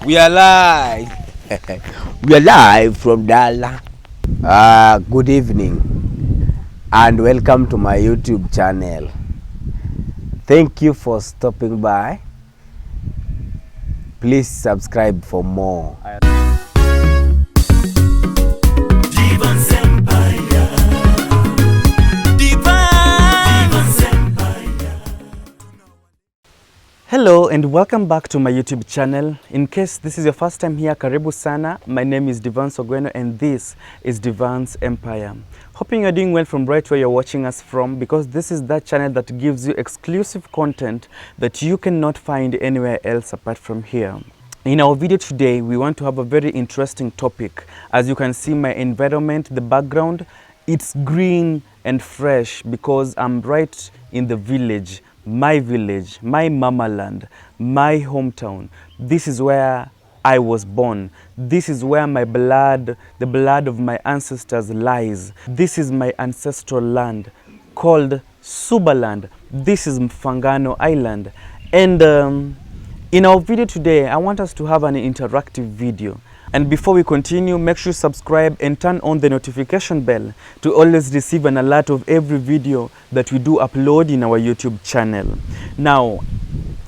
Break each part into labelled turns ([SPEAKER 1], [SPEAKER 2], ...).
[SPEAKER 1] We are live. We are live from Dala. Good evening and welcome to my YouTube channel. Thank you for stopping by. Please subscribe for more.
[SPEAKER 2] Devance Empire. Devance Empire.
[SPEAKER 3] Hello and welcome back to my YouTube channel. In case this is your first time here, karibu sana. My name is Devance and this is Devance Empire. Hoping you're doing well from right where you're watching us from, because this is that channel that gives you exclusive content that you cannot find anywhere else apart from here. In our video today, we want to have a very interesting topic. As you can see my environment, the background, it's green and fresh because I'm right in the village, my mama land, my hometown. This is where I was born. This is where my blood, the blood of my ancestors lies. This is my ancestral land called Subaland. This is Mfangano Island. And in our video today, I want us to have an interactive video. And before we continue, make sure you subscribe and turn on the notification bell to always receive an alert of every video that we do upload in our YouTube channel. Now,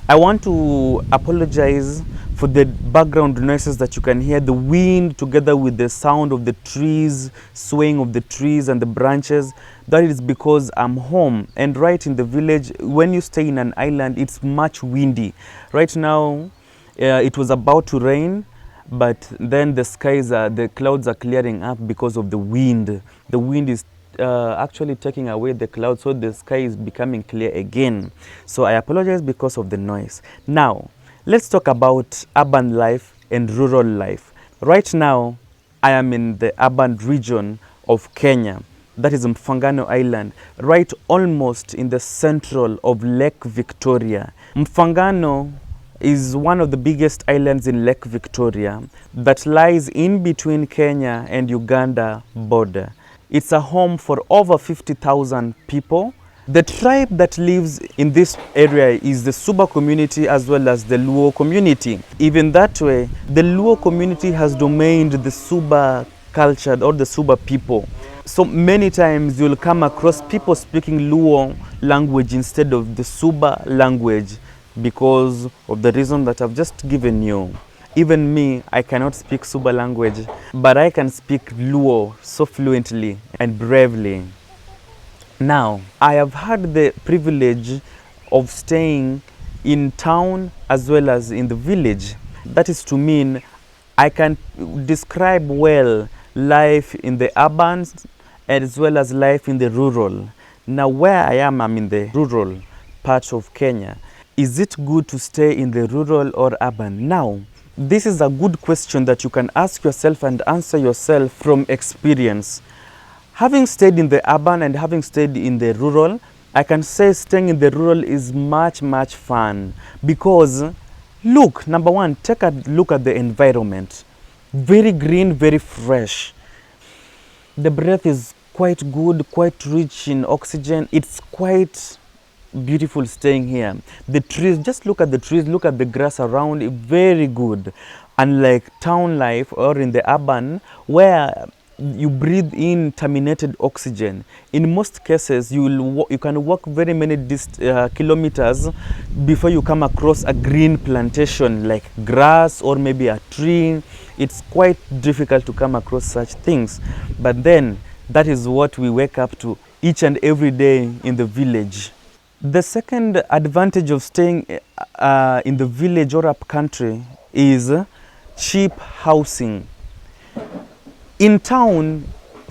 [SPEAKER 3] I want to apologize for the background noises that you can hear, the wind together with the sound of the trees, swaying of the trees and the branches. That is because I'm home and right in the village. When you stay in an island, it's much windy. Right now, it was about to rain, but then the clouds are clearing up because of the wind. The wind is actually taking away the clouds, so the sky is becoming clear again. So I apologize because of the noise. Now, let's talk about urban life and rural life. Right now, I am in the urban region of Kenya. That is Mfangano Island, right almost in the central of Lake Victoria. Mfangano is one of the biggest islands in Lake Victoria that lies in between Kenya and Uganda border. It's a home for over 50,000 people. The tribe that lives in this area is the Suba community as well as the Luo community. Even that way, the Luo community has domained the Suba culture or the Suba people. So many times you'll come across people speaking Luo language instead of the Suba language, because of the reason that I've just given you. Even me, I cannot speak Suba language, but I can speak Luo so fluently and bravely. Now, I have had the privilege of staying in town as well as in the village. That is to mean I can describe well life in the urban as well as life in the rural. Now, where I am, I'm in the rural part of Kenya. Is it good to stay in the rural or urban? Now, this is a good question that you can ask yourself and answer yourself from experience. Having stayed in the urban and having stayed in the rural, I can say staying in the rural is much fun because, look, number one, take a look at the environment. Very green, very fresh. The breath is quite good, quite rich in oxygen. It's quite beautiful staying here. The trees, just look at the trees, look at the grass around, very good. Unlike town life or in the urban where you breathe in terminated oxygen. In most cases, you can walk very many kilometers before you come across a green plantation like grass or maybe a tree. It's quite difficult to come across such things. But then, that is what we wake up to each and every day in the village. The second advantage of staying in the village or up country is cheap housing. In town,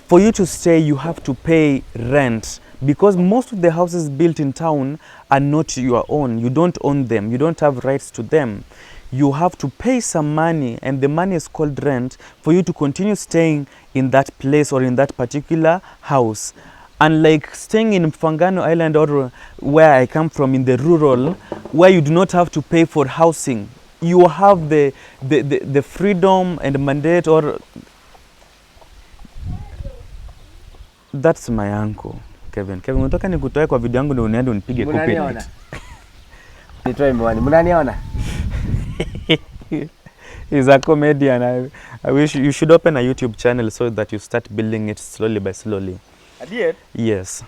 [SPEAKER 3] for you to stay, you have to pay rent because most of the houses built in town are not your own. You don't own them. You don't have rights to them. You have to pay some money, and the money is called rent for you to continue staying in that place or in that particular house. Unlike staying in Mfangano Island or where I come from in the rural, where you do not have to pay for housing. You have the freedom and mandate, or that's my uncle. Kevin, unataka nikutoe kwa video yangu ndio unaenda unipige copyright.
[SPEAKER 1] Nitoe mwani, mnaniona?
[SPEAKER 3] He's a comedian. I wish you should open a YouTube channel so that you start building it slowly by slowly. Yes.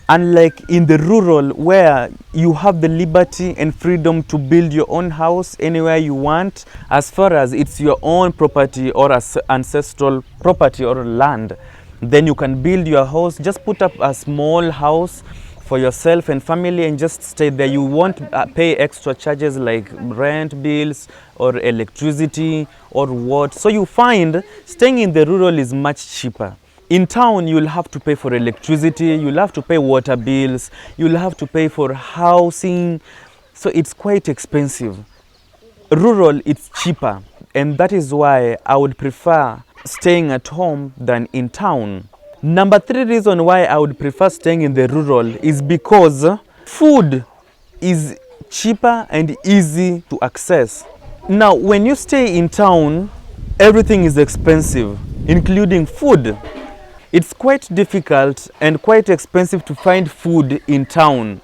[SPEAKER 3] Unlike in the rural where you have the liberty and freedom to build your own house anywhere you want, as far as it's your own property or as ancestral property or land, then you can build your house. Just put up a small house for yourself and family and just stay there. You won't pay extra charges like rent bills or electricity or what. So you find staying in the rural is much cheaper. In town, you'll have to pay for electricity, you'll have to pay water bills, you'll have to pay for housing. So it's quite expensive. Rural, it's cheaper. And that is why I would prefer staying at home than in town. Number 3 reason why I would prefer staying in the rural is because food is cheaper and easy to access. Now, when you stay in town, everything is expensive, including food. It's quite difficult and quite expensive to find food in town.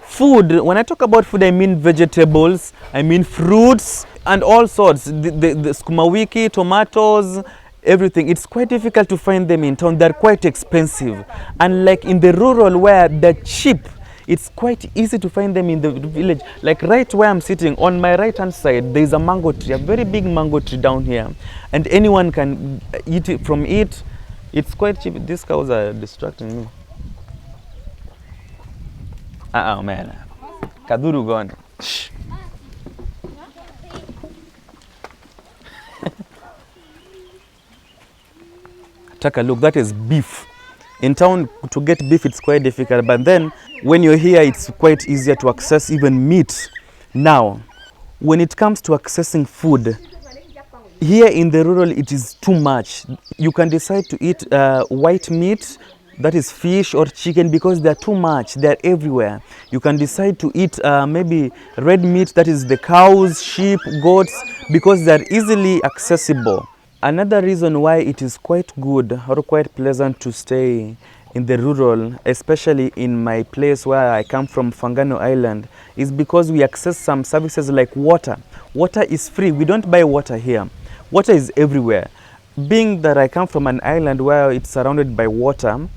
[SPEAKER 3] Food, when I talk about food, I mean vegetables, I mean fruits, and all sorts. The sukuma wiki, tomatoes, everything. It's quite difficult to find them in town. They're quite expensive. Unlike in the rural where they're cheap, it's quite easy to find them in the village. Like right where I'm sitting, on my right hand side, there's a mango tree, a very big mango tree down here. And anyone can eat it from it. It's quite cheap. These cows are distracting me. Man. Kaduru gone. Shh. Take a look. That is beef. In town, to get beef, it's quite difficult. But then, when you're here, it's quite easier to access even meat. Now, when it comes to accessing food, here in the rural, it is too much. You can decide to eat white meat, that is fish or chicken, because they're too much. They're everywhere. You can decide to eat maybe red meat, that is the cows, sheep, goats, because they're easily accessible. Another reason why it is quite good or quite pleasant to stay in the rural, especially in my place where I come from, Fangano Island, is because we access some services like water. Water is free. We don't buy water here. Water is everywhere. Being that I come from an island where it's surrounded by water,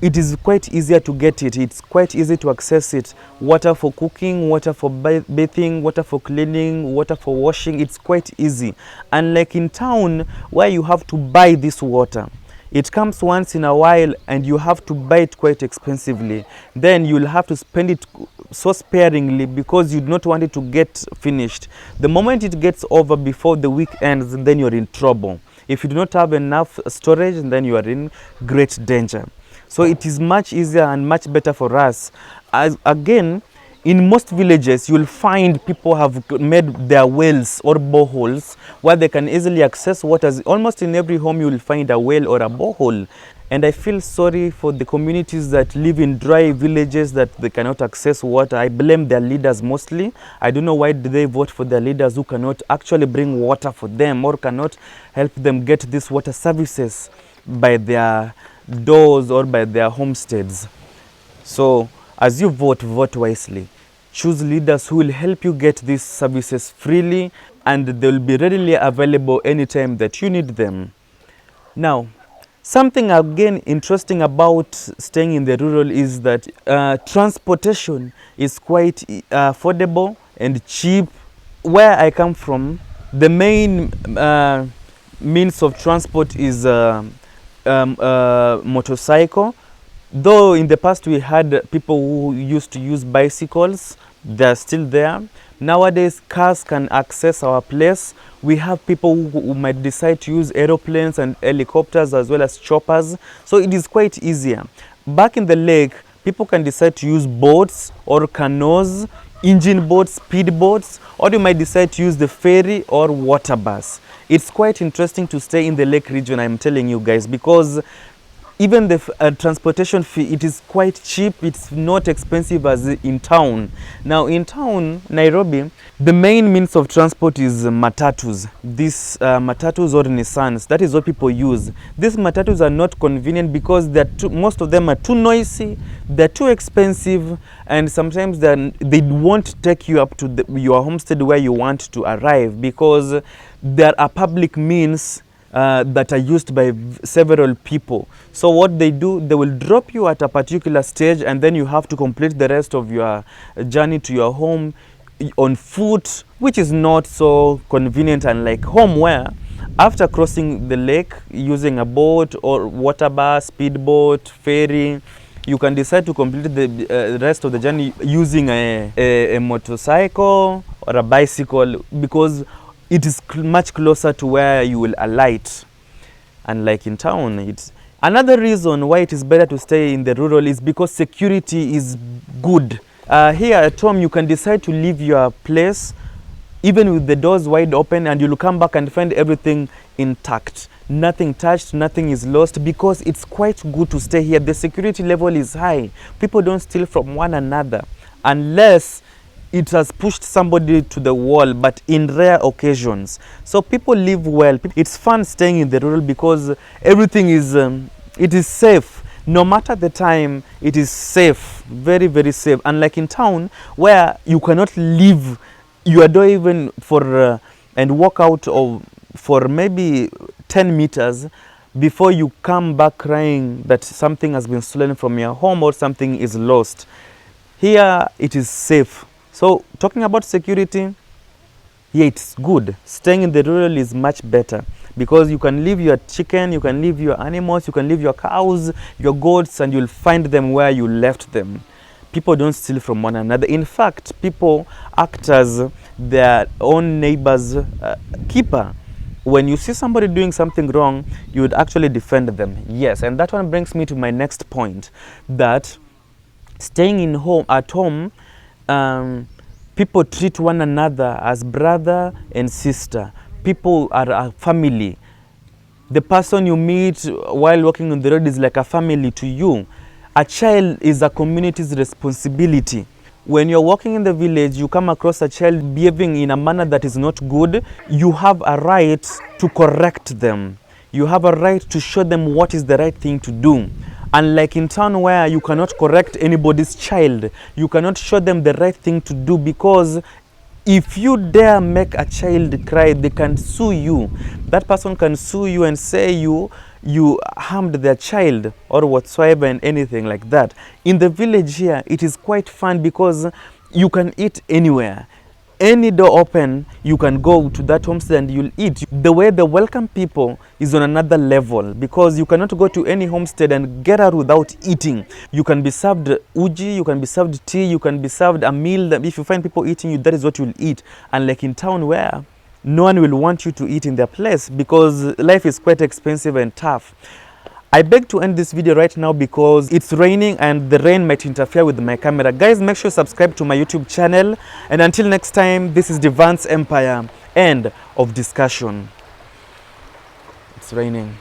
[SPEAKER 3] it is quite easier to get it. It's quite easy to access it. Water for cooking, water for bathing, water for cleaning, water for washing. It's quite easy. Unlike in town where you have to buy this water. It comes once in a while and you have to buy it quite expensively. Then you'll have to spend it so sparingly because you do not want it to get finished. The moment it gets over before the week ends, then you're in trouble. If you do not have enough storage, then you are in great danger. So it is much easier and much better for us. As again, in most villages, you'll find people have made their wells or boreholes where they can easily access water. Almost in every home, you'll find a well or a borehole. And I feel sorry for the communities that live in dry villages that they cannot access water. I blame their leaders mostly. I don't know why do they vote for their leaders who cannot actually bring water for them or cannot help them get these water services by their doors or by their homesteads. So as you vote, vote wisely. Choose leaders who will help you get these services freely and they will be readily available anytime that you need them. Now, something again interesting about staying in the rural is that transportation is quite affordable and cheap. Where I come from, the main means of transport is motorcycle. Though in the past we had people who used to use bicycles, they're still there. Nowadays cars can access our place. We have people who might decide to use aeroplanes and helicopters as well as choppers. So it is quite easier. Back in the lake, people can decide to use boats or canoes, engine boats, speed boats, or you might decide to use the ferry or water bus. It's quite interesting to stay in the lake region, I'm telling you guys, because even the transportation fee, it is quite cheap. It's not expensive as in town. Now in town, Nairobi, the main means of transport is matatus. These matatus or Nissans, that is what people use. These matatus are not convenient because most of them are too noisy, they're too expensive, and sometimes they won't take you up to your homestead where you want to arrive, because there are public means that are used by several people. So what they do, they will drop you at a particular stage, and then you have to complete the rest of your journey to your home on foot, which is not so convenient, unlike home, where after crossing the lake using a boat or water bus, speedboat, ferry, you can decide to complete the rest of the journey using a motorcycle or a bicycle, because it is much closer to where you will alight. Unlike in town, it's another reason why it is better to stay in the rural is because security is good. Here at home, you can decide to leave your place even with the doors wide open, and you'll come back and find everything intact. Nothing touched, nothing is lost, because it's quite good to stay here. The security level is high. People don't steal from one another unless it has pushed somebody to the wall, but in rare occasions. So people live well. It's fun staying in the rural because everything is it is safe. No matter the time, it is safe, very, very safe. Unlike in town, where you cannot leave your door even for and walk out for maybe 10 meters before you come back crying that something has been stolen from your home or something is lost. Here, it is safe. So talking about security, yeah, it's good. Staying in the rural is much better because you can leave your chicken, you can leave your animals, you can leave your cows, your goats, and you'll find them where you left them. People don't steal from one another. In fact, people act as their own neighbor's keeper. When you see somebody doing something wrong, you would actually defend them. Yes, and that one brings me to my next point, that staying at home, people treat one another as brother and sister. People are a family. The person you meet while walking on the road is like a family to you. A child is a community's responsibility. When you're walking in the village, you come across a child behaving in a manner that is not good, you have a right to correct them. You have a right to show them what is the right thing to do. Unlike in town where you cannot correct anybody's child, you cannot show them the right thing to do, because if you dare make a child cry, they can sue you. That person can sue you and say you harmed their child or whatsoever and anything like that. In the village here, it is quite fun because you can eat anywhere. Any door open, you can go to that homestead and you'll eat. The way they welcome people is on another level, because you cannot go to any homestead and get out without eating. You can be served uji, you can be served tea, you can be served a meal that if you find people eating you, that is what you'll eat. Unlike in town where no one will want you to eat in their place because life is quite expensive and tough. I beg to end this video right now because it's raining and the rain might interfere with my camera. Guys, make sure you subscribe to my YouTube channel. And until next time, this is Devance Empire. End of discussion. It's raining.